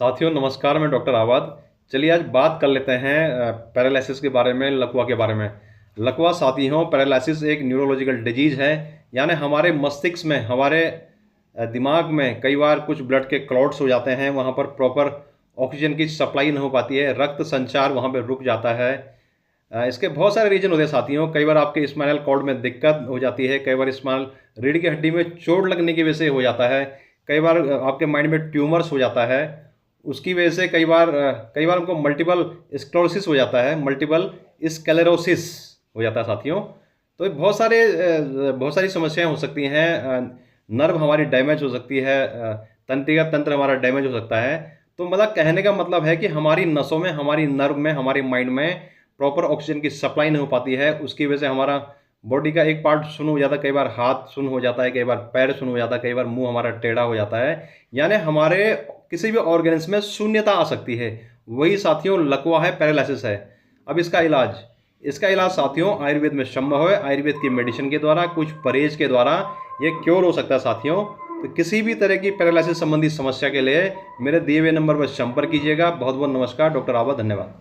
साथियों नमस्कार, मैं डॉक्टर आवाद। चलिए आज बात कर लेते हैं पैरालिसिस के बारे में, लकवा के बारे में। लकवा साथियों, पैरालिसिस एक न्यूरोलॉजिकल डिजीज़ है। यानी हमारे मस्तिष्क में, हमारे दिमाग में कई बार कुछ ब्लड के क्लॉट्स हो जाते हैं, वहाँ पर प्रॉपर ऑक्सीजन की सप्लाई नहीं हो पाती है, रक्त संचार वहाँ पर रुक जाता है। इसके बहुत सारे रीजन होते हैं साथियों। कई बार आपके स्पाइनल कॉर्ड में दिक्कत हो जाती है, कई बार स्पाइनल रीढ़ की हड्डी में चोट लगने की वजह से हो जाता है, कई बार आपके माइंड में ट्यूमर्स हो जाता है, उसकी वजह से कई बार हमको मल्टीपल स्क्लेरोसिस हो जाता है, मल्टीपल स्क्लेरोसिस हो जाता है साथियों। तो ये बहुत सारी समस्याएं हो सकती हैं। नर्व हमारी डैमेज हो सकती है, तंत्रिका तंत्र हमारा डैमेज हो सकता है। तो मतलब कहने का मतलब है कि हमारी नसों में, हमारी नर्व में, हमारी माइंड में प्रॉपर ऑक्सीजन की सप्लाई नहीं हो पाती है। उसकी वजह से हमारा बॉडी का एक पार्ट सुन्न हो जाता है, कई बार हाथ सुन्न हो जाता है, कई बार पैर सुन्न हो जाता है, कई बार मुंह हमारा टेढ़ा हो जाता है। यानी हमारे किसी भी ऑर्गन्स में शून्यता आ सकती है। वही साथियों लकवा है, पैरालिसिस है। अब इसका इलाज साथियों आयुर्वेद में संभव है। आयुर्वेद की मेडिसिन के द्वारा, कुछ परहेज के द्वारा ये क्योर हो सकता है साथियों। तो किसी भी तरह की पैरालिसिस संबंधी समस्या के लिए मेरे दिए हुए नंबर पर संपर्क कीजिएगा। बहुत बहुत नमस्कार, डॉक्टर आवाद। धन्यवाद।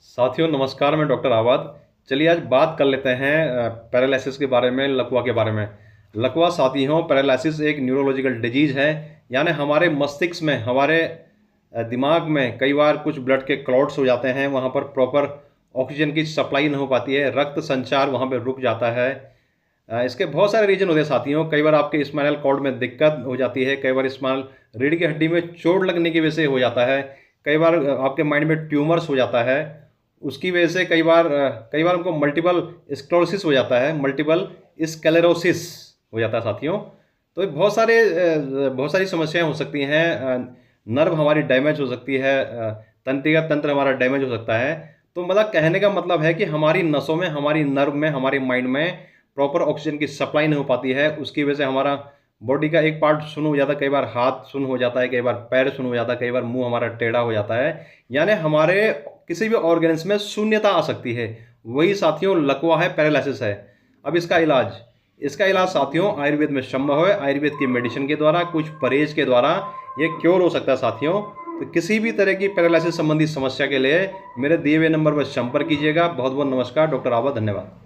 साथियों नमस्कार, मैं डॉक्टर आवाद। चलिए आज बात कर लेते हैं पैरालिसिस के बारे में, लकवा के बारे में। लकवा साथियों, पैरालिसिस एक न्यूरोलॉजिकल डिजीज़ है। यानी हमारे मस्तिष्क में, हमारे दिमाग में कई बार कुछ ब्लड के क्लॉट्स हो जाते हैं, वहाँ पर प्रॉपर ऑक्सीजन की सप्लाई नहीं हो पाती है, रक्त संचार वहाँ पर रुक जाता है। इसके बहुत सारे रीजन होते हैं साथियों। कई बार आपके स्पाइनल कॉर्ड में दिक्कत हो जाती है, कई बार स्पाइनल रीढ़ की हड्डी में चोट लगने की वजह से हो जाता है, कई बार आपके माइंड में ट्यूमर्स हो जाता है, उसकी वजह से कई बार हमको मल्टीपल स्क्लेरोसिस हो जाता है, मल्टीपल स्क्लेरोसिस हो जाता है साथियों। तो ये बहुत सारी समस्याएं हो सकती हैं। नर्व हमारी डैमेज हो सकती है, तंत्रिका तंत्र हमारा डैमेज हो सकता है। तो मतलब कहने का मतलब है कि हमारी नसों में, हमारी नर्व में, हमारे माइंड में प्रॉपर ऑक्सीजन की सप्लाई नहीं हो पाती है। उसकी वजह से हमारा बॉडी का एक पार्ट सुन्न हो जाता है, कई बार हाथ सुन्न हो जाता है, कई बार पैर सुन्न हो जाता है, कई बार मुंह हमारा टेढ़ा हो जाता है। यानी हमारे किसी भी ऑर्गन्स में शून्यता आ सकती है। वही साथियों लकवा है, पैरालिसिस है। अब इसका इलाज साथियों आयुर्वेद में संभव है। आयुर्वेद की मेडिसिन के द्वारा, कुछ परहेज के द्वारा ये क्योर हो सकता है साथियों। तो किसी भी तरह की पैरालिसिस संबंधी समस्या के लिए मेरे दिए हुए नंबर पर संपर्क कीजिएगा। बहुत बहुत नमस्कार, डॉक्टर आवाद। धन्यवाद।